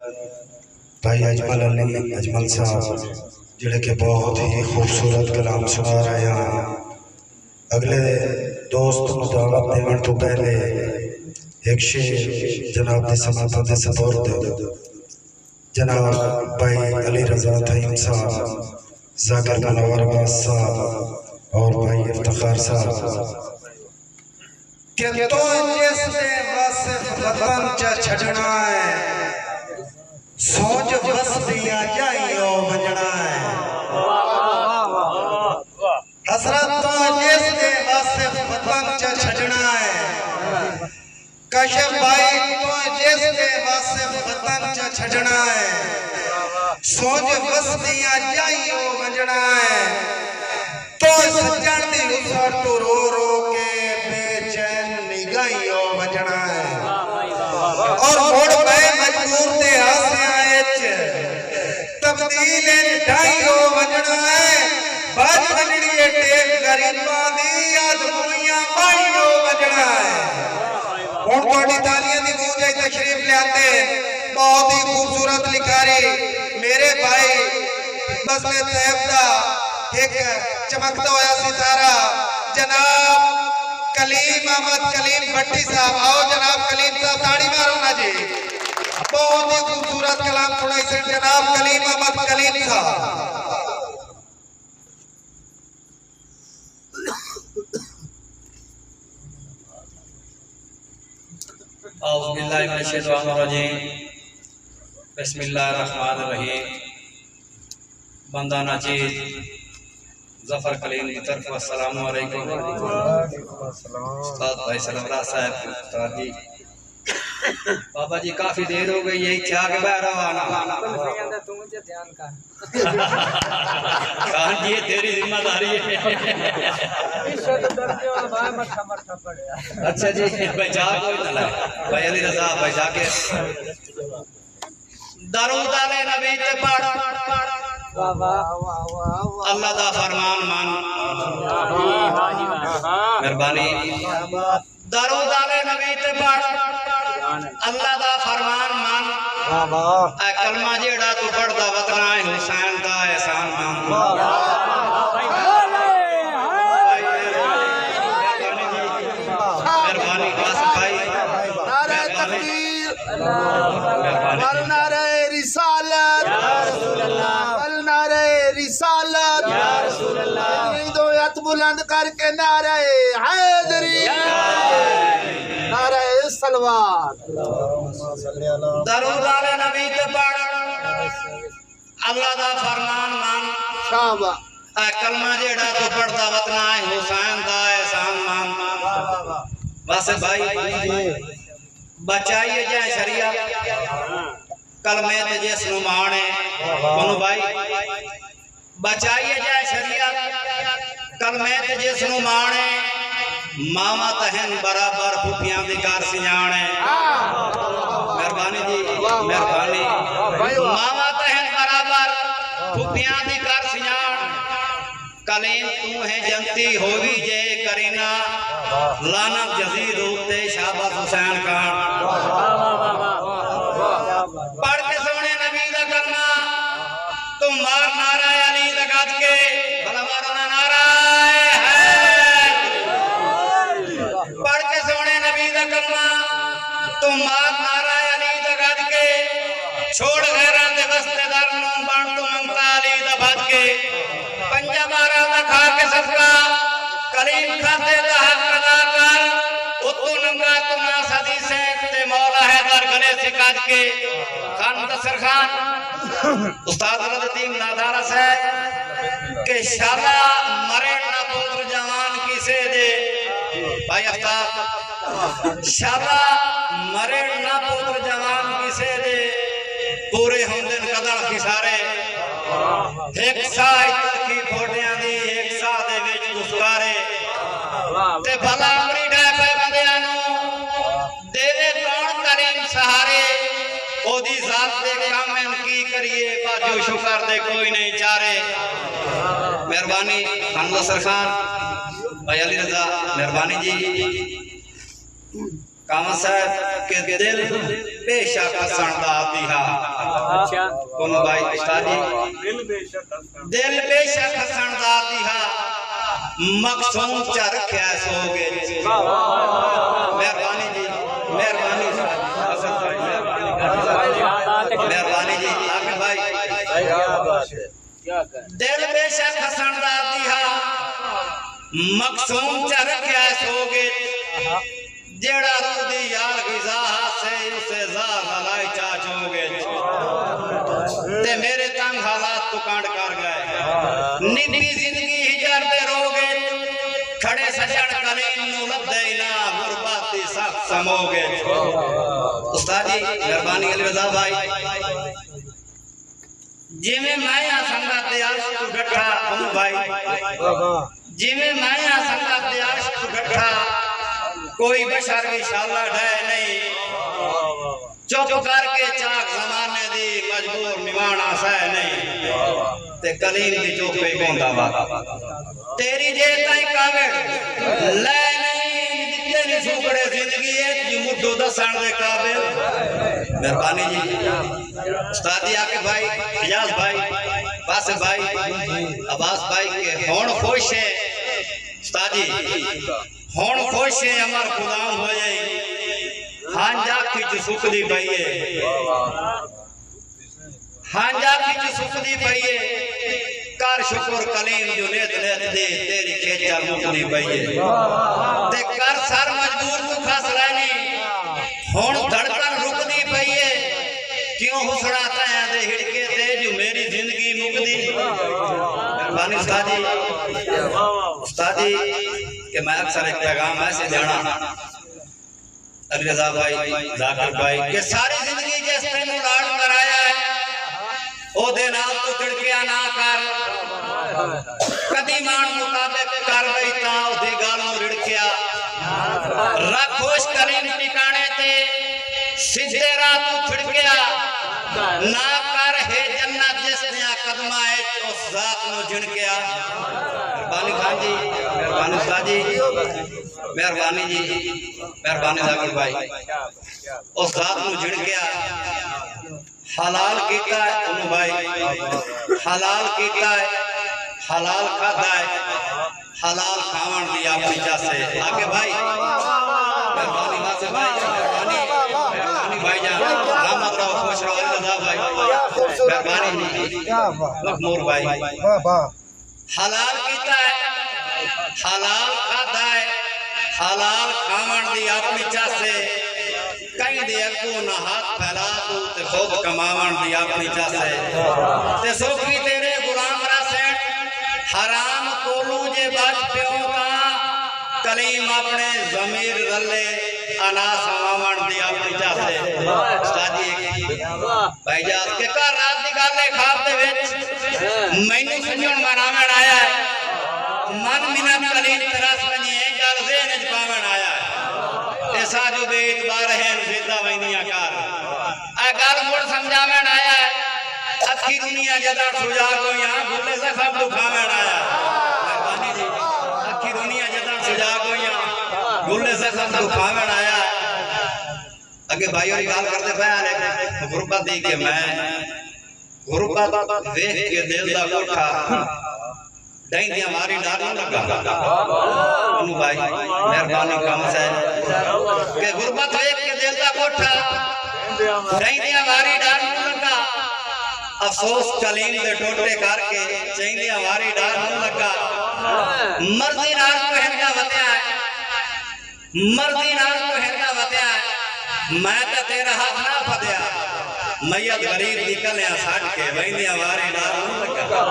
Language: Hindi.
भाई अजमल अली अजमल साहब जिहड़े के बहुत ही खूबसूरत कलाम सुना रहे हैं। अगले दोस्त को दावत देने तो पहले एक शेर जनाब के समाता दे सपोर्ट जनाब भाई अली रजा थईम साहब, जाकिर मनवर अब्बास साहब और भाई इफ्तिखार साहब के तो जिसने वासिफ वतन च छड़ना है सोच बस दिया जाइयो बजना है। हसरत तो जिसने वासिफ वतन च छड़ना है कश्यप भाई तो जिसने वासिफ वतन च छड़ना है सोच बस दिया जाइयो बजना है। तो सज्जन दी उसर तो रो रो के बेचैन निगाहियो बजना है और मोड़ में मजबूर दे तब्दील ढाइयो बजना है। बाज बजनी टेक गरीबां दी आदमियां माइयो बजना है। हुण तुहाडी तालियां दी गूंज है तशरीफ ले आते बहुत ही खूबसूरत लिखारी मेरे भाई बसले तैयब दा एक चमकता हुआ सितारा जनाब कलीम अहमद कलीम भट्टी साहब। आओ जनाब कलीम साहब ताड़ी मारो ना जी। बहुत ही खूबसूरत कलाम सुनाई से जनाब कलीम अहमद कलीम साहब। औज़ु बिल्लाहि मिनश शैतानिर रजीम बिस्मिल्लाहिर रहमानिर रहीम। बंदा नाचीज जफर कलीम की तरफ अस्सलामु अलैकुम। उस्ताद भाई सलवरा साहब उस्ताद जी बाबा जी काफी देर हो गई यही क्या के बैठा आना तू मुझे ध्यान का कहां ये तेरी जिम्मेदारी है। अच्छा जी भाई जा कोई ना भाई अली रजा भाई जाके दरूद अले नबी ते पढ़ वाह वाह वाह वाह अल्लाह दा फरमान मान मेहरबानी दरूद अले नबी ते पढ़ अल्लाह दा फरमान मान ए कलमा जेड़ा तू पढ़दा वतना है हुसैन दा एहसान मान। मेहरबानी बस भाई नारे तकबीर वल नारे रिसालत या रसूल अल्लाह वल नारे रिसालत या रसूल अल्लाह। दो हाथ बुलंद करके नारे हैदरी नारे सलवात दरूद अले नबी ते पढ़ अल्लाह दा फरमान मान शाबा ए कलमा जेड़ा तू पढ़दा वतना है हुसैन दा एहसान मान। बस भाई बचाइए जाए शरिया कलमे ते जिस नु माने कोनु भाई बचाइए जाए शरिया कलमे ते जिस नु माने मामा तहन बराबर फुफियां दी कार सियाणे। मेहरबानी जी मेहरबानी मामा तहन बराबर फुफियां दी कार सियाण कलीम तू है जनती होगी जे करीना लानत जजीर होते शाबाश हुसैन खान। पढ़ के सोने नबी दा कलमा तुम मार नारा अली दा गज के भला मारो ना नारा पढ़ के सोने नबी दा कलमा तुम मार नारा अली दा गज के छोड़ गैरां दे बस्तेदार नु बन तू मंगता अली दा भज के पंजा मारा दा खा के सदका कलीम खाते दा हक अदा कर उतु नंगा तू ना सदी से ते मौला हैदर गले से काज के खान दसर खान उस्ताद लतीम नादारा साहब के शाला मरे ना पुत्र जवान किसे दे भाई आफ्ताब शाला मरे ना पुत्र जवान किसे दे पूरे होंदे कदर खिसारे एक साई की फोटियां दी एक सा दे विच गुस्कारे ते भला अमरी डे पे बंदियां नु देवे कौन करीम सहारे ओदी जात दे काम में की करिए बाजू शुक्र दे कोई नहीं चारे। मेहरबानी खान नसर खान भाई अली रजा मेहरबानी जी कामा साहब के दिल बेशक सणदा दिहा तुम भाई उस्ताद जी दिल बेशक हसन दा दिहा मकसूम च रखया सोगे मेहरबानी जी मेहरबानी मेहरबानी जी आगे भाई दिल बेशक हसन दा दिहा मकसूम च रखया सोगे जेड़ा रूदी यार गिजा से उसे जार हलाई चाचोगे ते मेरे तंग हालात को कांड कर गए निंदी जिंदगी हिजर दे रोगे खड़े सजन कलीम नु लब्दे ना गुरबाती सख्त समोगे उस्ताद जी मेहरबानी अली रजा भाई जिवें माया संगत दे आशिक गठा अनु भाई जिवें माया संगत दे आशिक गठा कोई बशर भी शाला ढाए नहीं चुप करके चाक जमाने दी मजबूर निवाना सह नहीं ते कलीम दी चोपे गोंदा वा तेरी जे ताई काबिल ले नहीं दिते नहीं सुकड़े जिंदगी है मुद्दो दसन दे काबिल मेहरबानी जी उस्ताद जी आके भाई इजाज भाई वासिफ भाई अब्बास भाई के होण खुश है उस्ताद जी होण खुश है अमर गुलाम हो जाए हांजा खिच सुखदी पईए हांजा खिच सुखदी पईए कर शुक्र कलीम जो नेत नेत दे तेरी खेचा मुकदी पईए ते कर सर मजबूर तू खस रहनी होण धड़कन रुकदी पईए क्यों हुसड़ा तया दे हिड़के ते जो मेरी जिंदगी मुकदी मेहरबानी उस्ताद जी कि मैं अक्सर एक पैगाम ऐसे देना अली रजा भाई जाकिर भाई के सारी जिंदगी जिस तेन लाड़ कराया है ओ दे नाल तो चिड़किया ना कर कदी मान मुताबिक कर गई ता ओदी गाल नु रिड़किया रख खुश कलीम ठिकाने ते सीधे राह तू छिड़किया ना कर है जन्नत जिस ने कदमा है उस जात नु झिड़किया मेहरबानी खान जी मेहरबानी उस्ताद जी मेहरबानी जी मेहरबानी जाकिर भाई उस जात नु झिड़ गया हलाल कीता है उनु भाई हलाल कीता है हलाल खाता है हलाल खावन दी अपनी चासे आगे भाई मेहरबानी वासे भाई मेहरबानी भाई जान रहमत रहो खुश रहो रजा भाई मेहरबानी मखमूर भाई वाह वाह हलाल कीता है हलाल खाता है हलाल खावन दी अपनी चासे कहीं दे अगू ना हाथ फैला तू ते खूब कमावन दी अपनी चासे ते सोखी तेरे गुलाम रसें हराम कोलू जे बच पियो ता कलीम अपने जमीर रले अना समावन दी अपनी चासे उस्ताद जी भाईजान के घर रात दी गल खाब दे विच मैनू सुनण मनावण आया है मन मिनत कलीम तरस बनी है गल ज़हन च पावण आया है ऐसा जो बेइतबार है जिंदा वैनिया कर आ गल मुड़ समझावण आया है अखी दुनिया जदा सुजा को यहां भूले से सब दुखावण आया मेहरबानी जी अखी दुनिया जदा सुजा को यहां भूले से सब दुखावण आया अगे भाई और गल करते पे गुरबत दी के मैं गुरबत देख के दिल दा कोठा दैंदी हमारी डाल न लगा अनु भाई मेहरबानी काम से के गुरबत देख के दिल दा कोठा दैंदी हमारी डाल न लगा अफसोस कलीम दे टोटे करके चैंदी हमारी डाल न लगा मर्जी नाल को हैगा वतया मर्जी नाल को हैगा वतया मैं तो तेरा हाथ ना फदया मैयत गरीब निकलिया छड़ के वैंदी हमारी डाल न लगा